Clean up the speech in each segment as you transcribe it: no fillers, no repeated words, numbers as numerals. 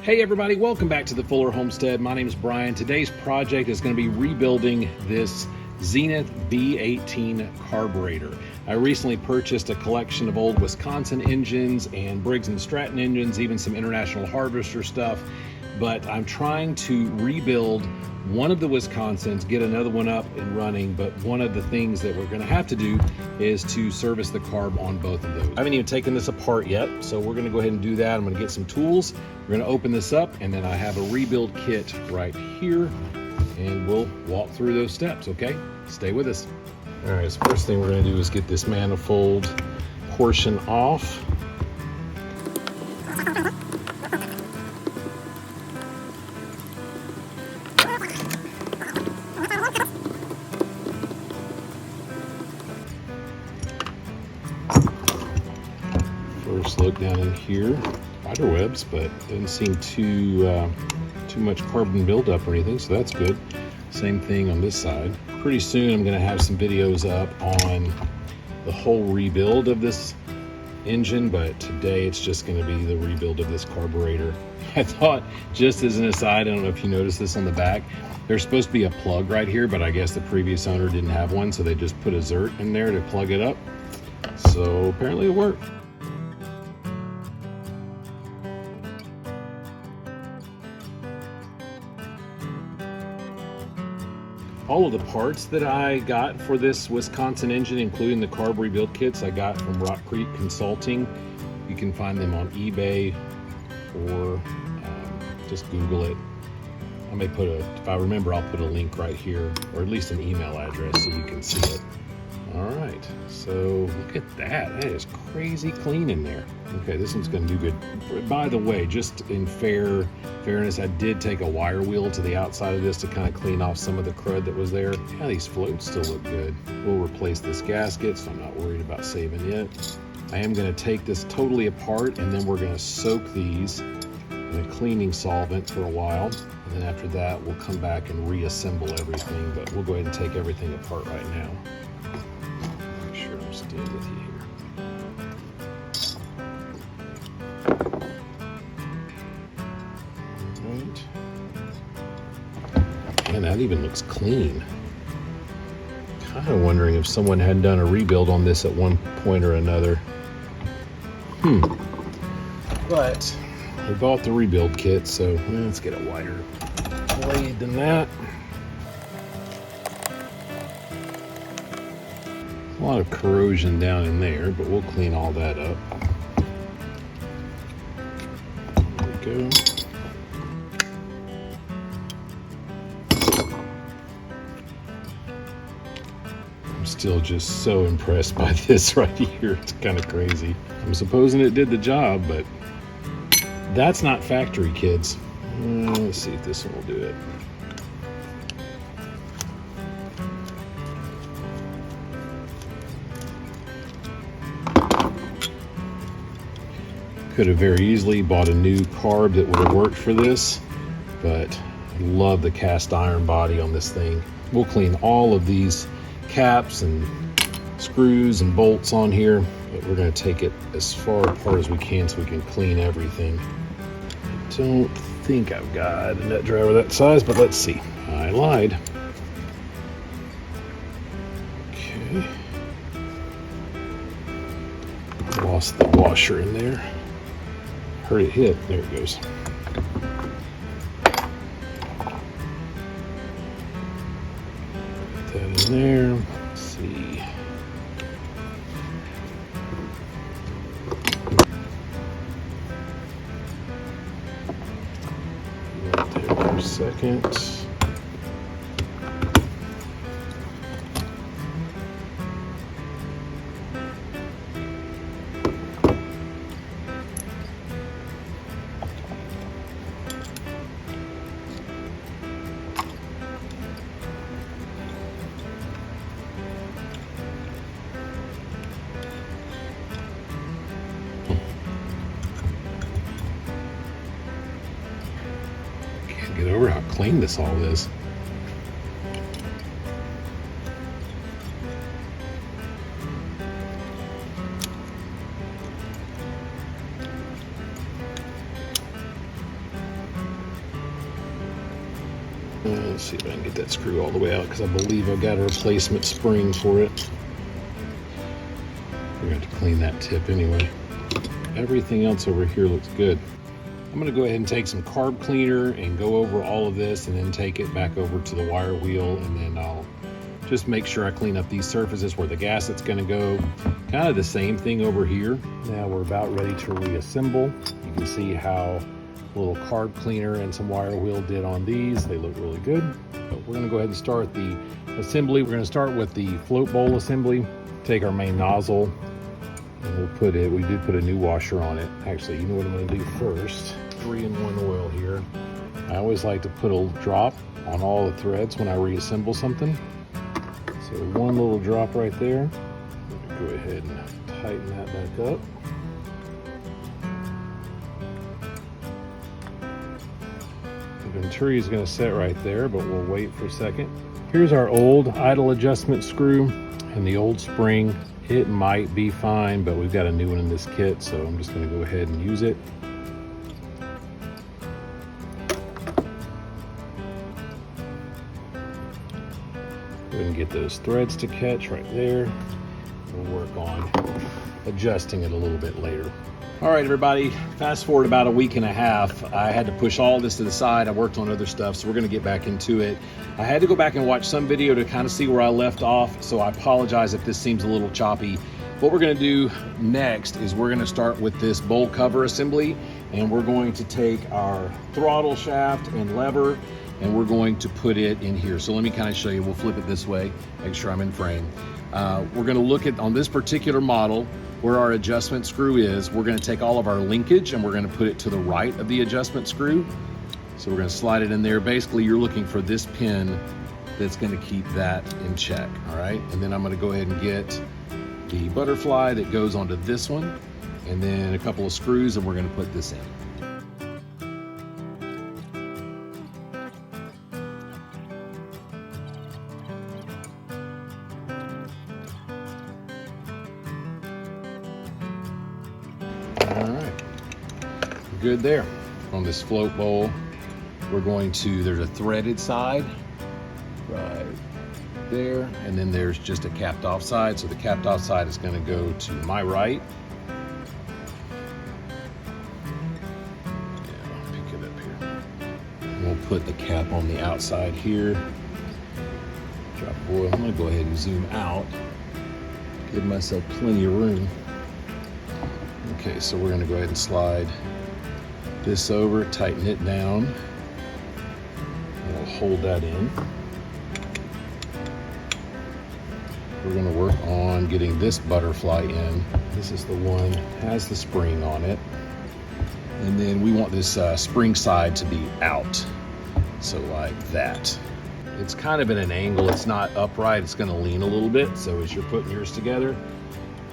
Hey everybody, welcome back to the Fuller Homestead. My name is Brian. Today's project is going to be rebuilding this Zenith B18 carburetor. I recently purchased a collection of old Wisconsin engines and Briggs & Stratton engines, even some International Harvester stuff, but I'm trying to rebuild one of the Wisconsins, get another one up and running, but one of the things that we're going to have to do is to service the carb on both of those. I haven't even taken this apart yet, so we're going to go ahead and do that. I'm going to get some tools. We're going to open this up, and then I have a rebuild kit right here, and we'll walk through those steps, okay? Stay with us. All right, so first thing we're going to do is get this manifold portion off. First look down in here, spider webs, but doesn't seem too much carbon buildup or anything, so that's good. Same thing on this side. Pretty soon I'm going to have some videos up on the whole rebuild of this engine, but today it's just going to be the rebuild of this carburetor. I thought, just as an aside, I don't know if you noticed this on the back, there's supposed to be a plug right here, but I guess the previous owner didn't have one, so they just put a zert in there to plug it up. So apparently it worked. All of the parts that I got for this Wisconsin engine, including the carb rebuild kits, I got from Rock Creek Consulting. You can find them on eBay or just Google it. I may put if I remember, I'll put a link right here, or at least an email address so you can see it. All right, so look at that. That is crazy clean in there. Okay, this one's gonna do good. By the way, just in fairness, I did take a wire wheel to the outside of this to kind of clean off some of the crud that was there. Yeah, these floats still look good. We'll replace this gasket, so I'm not worried about saving it. I am gonna take this totally apart, and then we're gonna soak these in a cleaning solvent for a while. And then after that, we'll come back and reassemble everything, but we'll go ahead and take everything apart right now. Make sure I'm still with you here. Man, that even looks clean. Kind of wondering if someone had done a rebuild on this at one point or another. But we bought the rebuild kit, so let's get a wider blade than that. A lot of corrosion down in there, but we'll clean all that up. There we go. Still just so impressed by this right here. It's kind of crazy. I'm supposing it did the job, but that's not factory, kids. Let's see if this one will do it. Could have very easily bought a new carb that would have worked for this, but I love the cast iron body on this thing. We'll clean all of these caps and screws and bolts on here, but we're going to take it as far apart as we can so we can clean everything. I don't think I've got a nut driver that size, but let's see. I lied. Okay. Lost the washer in there. Heard it hit. There it goes. Put that in there. Let's see. Right there for a second. Get over how clean this all is. Let's see if I can get that screw all the way out, because I believe I've got a replacement spring for it. We're going to have to clean that tip anyway. Everything else over here looks good. I'm going to go ahead and take some carb cleaner and go over all of this, and then take it back over to the wire wheel, and then I'll just make sure I clean up these surfaces where the gasset's going to go. Kind of the same thing over here. Now we're about ready to reassemble. You can see how a little carb cleaner and some wire wheel did on these. They look really good. But we're going to go ahead and start the assembly. We're going to start with the float bowl assembly. Take our main nozzle, and we'll put it, we did put a new washer on it. Actually, you know what I'm going to do first. 3-in-1 oil here. I always like to put a drop on all the threads when I reassemble something. So one little drop right there. Go ahead and tighten that back up. The Venturi is going to set right there, but we'll wait for a second. Here's our old idle adjustment screw and the old spring. It might be fine, but we've got a new one in this kit, so I'm just going to go ahead and use it. Go ahead and get those threads to catch right there. We'll work on adjusting it a little bit later. All right, everybody, fast forward about a week and a half. I had to push all this to the side. I worked on other stuff, so we're gonna get back into it. I had to go back and watch some video to kind of see where I left off, so I apologize if this seems a little choppy. What we're gonna do next is we're gonna start with this bowl cover assembly, and we're going to take our throttle shaft and lever, and we're going to put it in here. So let me kind of show you. We'll flip it this way, make sure I'm in frame. We're gonna look at, on this particular model, where our adjustment screw is. We're gonna take all of our linkage and we're gonna put it to the right of the adjustment screw. So we're gonna slide it in there. Basically, you're looking for this pin that's gonna keep that in check, all right? And then I'm gonna go ahead and get the butterfly that goes onto this one, and then a couple of screws, and we're gonna put this in. All right, good there. On this float bowl, we're going to, there's a threaded side right there, and then there's just a capped off side. So the capped off side is going to go to my right. Yeah, pick it up here. And we'll put the cap on the outside here. Drop oil. I'm going to go ahead and zoom out, give myself plenty of room. Okay, so we're going to go ahead and slide this over, tighten it down, and we'll hold that in. We're going to work on getting this butterfly in. This is the one that has the spring on it. And then we want this spring side to be out. So like that. It's kind of in an angle. It's not upright. It's going to lean a little bit. So as you're putting yours together,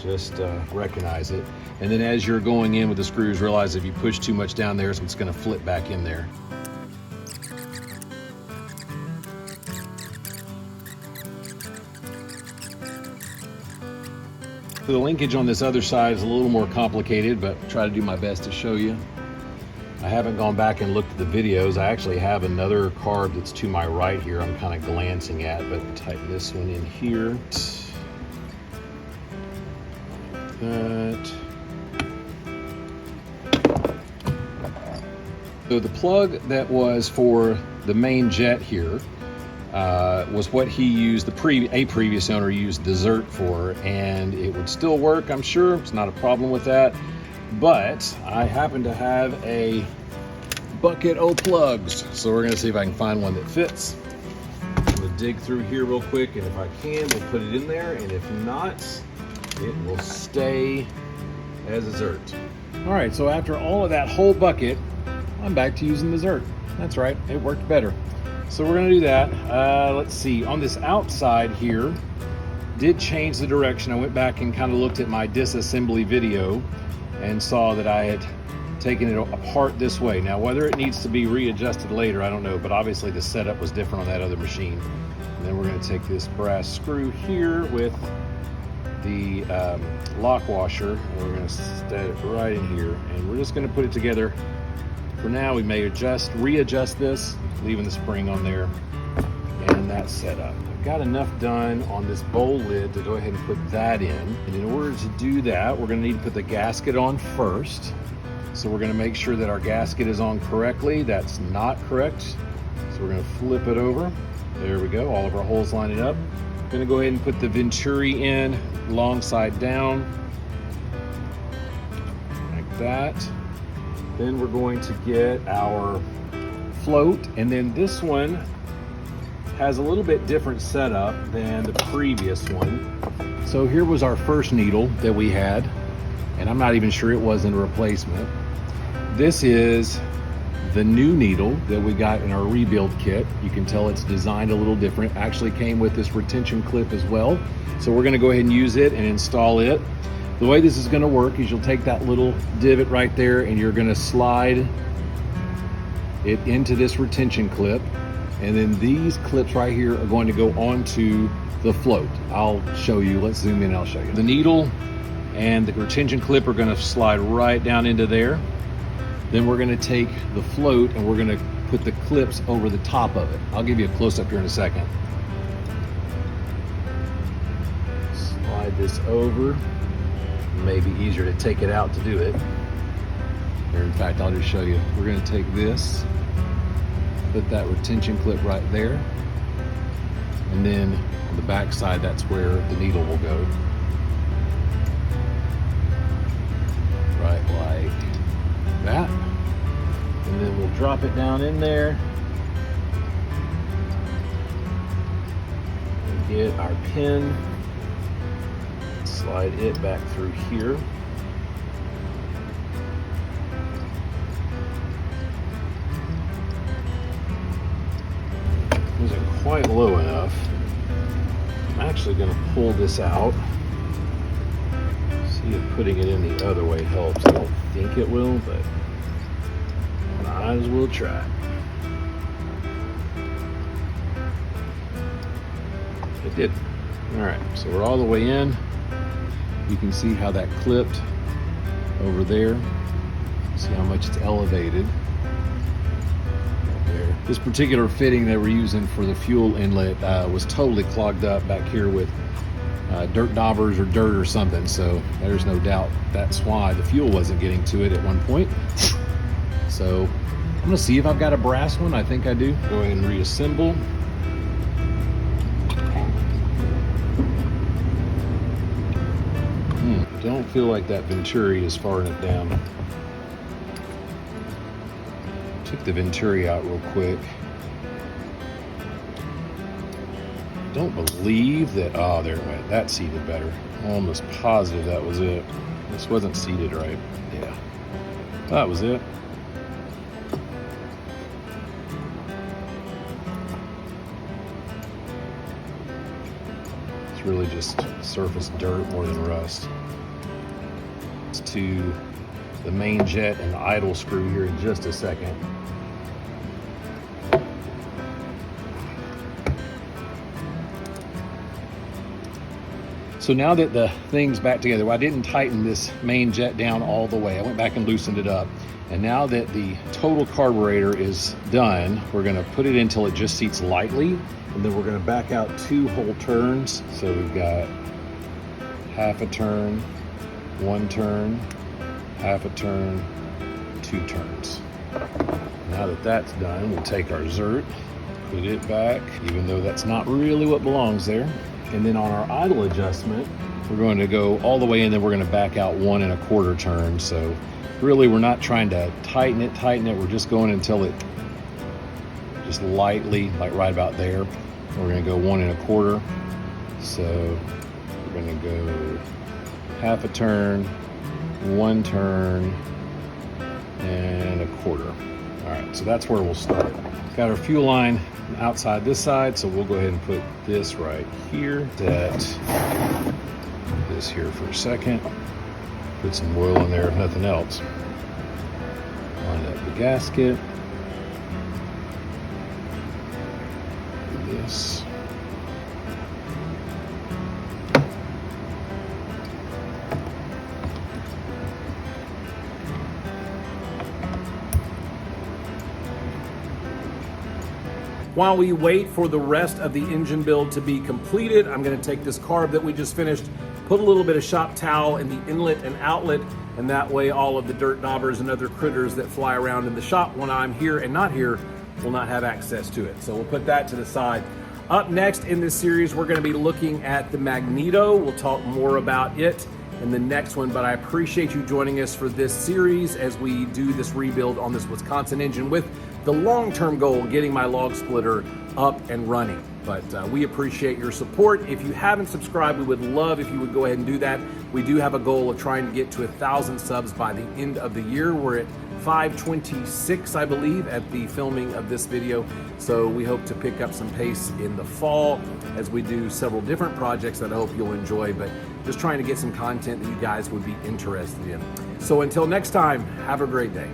just recognize it. And then as you're going in with the screws, realize if you push too much down there, it's going to flip back in there. So the linkage on this other side is a little more complicated, but I'll try to do my best to show you. I haven't gone back and looked at the videos. I actually have another carb that's to my right here I'm kind of glancing at, but tighten this one in here. That. So the plug that was for the main jet here was what he used, a previous owner used Desert for, and it would still work, I'm sure. It's not a problem with that. But I happen to have a bucket of plugs, so we're gonna see if I can find one that fits. I'm gonna dig through here real quick, and if I can, we'll put it in there, and if not, it will stay as Desert. All right, so after all of that whole bucket, I'm back to using Desert. That's right, it worked better. So we're gonna do that. Let's see, on this outside here, did change the direction. I went back and kind of looked at my disassembly video and saw that I had taken it apart this way. Now, whether it needs to be readjusted later, I don't know, but obviously the setup was different on that other machine. And then we're gonna take this brass screw here with the lock washer, and we're gonna set it right in here, and we're just gonna put it together For now, we may readjust this, leaving the spring on there, and that's set up. I've got enough done on this bowl lid to go ahead and put that in. And in order to do that, we're gonna need to put the gasket on first. So we're gonna make sure that our gasket is on correctly. That's not correct. So we're gonna flip it over. There we go, all of our holes lining up. I'm gonna go ahead and put the Venturi in long side down, like that. Then we're going to get our float, and then this one has a little bit different setup than the previous one. So here was our first needle that we had, and I'm not even sure it wasn't a replacement. This is the new needle that we got in our rebuild kit. You can tell it's designed a little different. Actually came with this retention clip as well. So we're gonna go ahead and use it and install it. The way this is gonna work is you'll take that little divot right there and you're gonna slide it into this retention clip. And then these clips right here are going to go onto the float. I'll show you, let's zoom in, I'll show you. The needle and the retention clip are gonna slide right down into there. Then we're gonna take the float and we're gonna put the clips over the top of it. I'll give you a close up here in a second. Slide this over. Maybe easier to take it out to do it. Or in fact, I'll just show you. We're gonna take this, put that retention clip right there, and then on the back side, that's where the needle will go. Right like that. And then we'll drop it down in there and get our pin, slide it back through here. Wasn't quite low enough. I'm actually going to pull this out. See if putting it in the other way helps. I don't think it will, but might as well try. It did. All right, so we're all the way in. You can see how that clipped over there. See how much it's elevated. There. This particular fitting that we're using for the fuel inlet was totally clogged up back here with dirt daubers or dirt or something. So there's no doubt that's why the fuel wasn't getting to it at one point. So I'm gonna see if I've got a brass one. I think I do. Go ahead and reassemble. Don't feel like that Venturi is far enough down. Took the Venturi out real quick. Don't believe that, oh, there it went. That seated better. Almost positive that was it. This wasn't seated right. Yeah, that was it. It's really just surface dirt more than rust. To the main jet and the idle screw here in just a second. So now that the thing's back together, well, I didn't tighten this main jet down all the way. I went back and loosened it up. And now that the total carburetor is done, we're gonna put it in until it just seats lightly. And then we're gonna back out 2 whole turns. So we've got half a turn, 1 turn, half a turn, 2 turns. Now that that's done, we'll take our zert, put it back, even though that's not really what belongs there. And then on our idle adjustment, we're going to go all the way in, then we're going to back out 1 1/4 turn. So really we're not trying to tighten it. We're just going until it just lightly, like right about there. We're going to go 1 1/4. So we're going to go half a turn, 1 turn, and 1/4. All right, so that's where we'll start. Got our fuel line outside this side, so we'll go ahead and put this right here. Set this here for a second. Put some oil in there if nothing else. Line up the gasket. Do this. While we wait for the rest of the engine build to be completed, I'm going to take this carb that we just finished, put a little bit of shop towel in the inlet and outlet, and that way all of the dirt daubers and other critters that fly around in the shop when I'm here and not here will not have access to it. So we'll put that to the side. Up next in this series, we're going to be looking at the Magneto. We'll talk more about it in the next one, but I appreciate you joining us for this series as we do this rebuild on this Wisconsin engine with the long-term goal, getting my log splitter up and running. But we appreciate your support. If you haven't subscribed, we would love if you would go ahead and do that. We do have a goal of trying to get to 1,000 subs by the end of the year. We're at 526, I believe, at the filming of this video. So we hope to pick up some pace in the fall as we do several different projects that I hope you'll enjoy, but just trying to get some content that you guys would be interested in. So until next time, have a great day.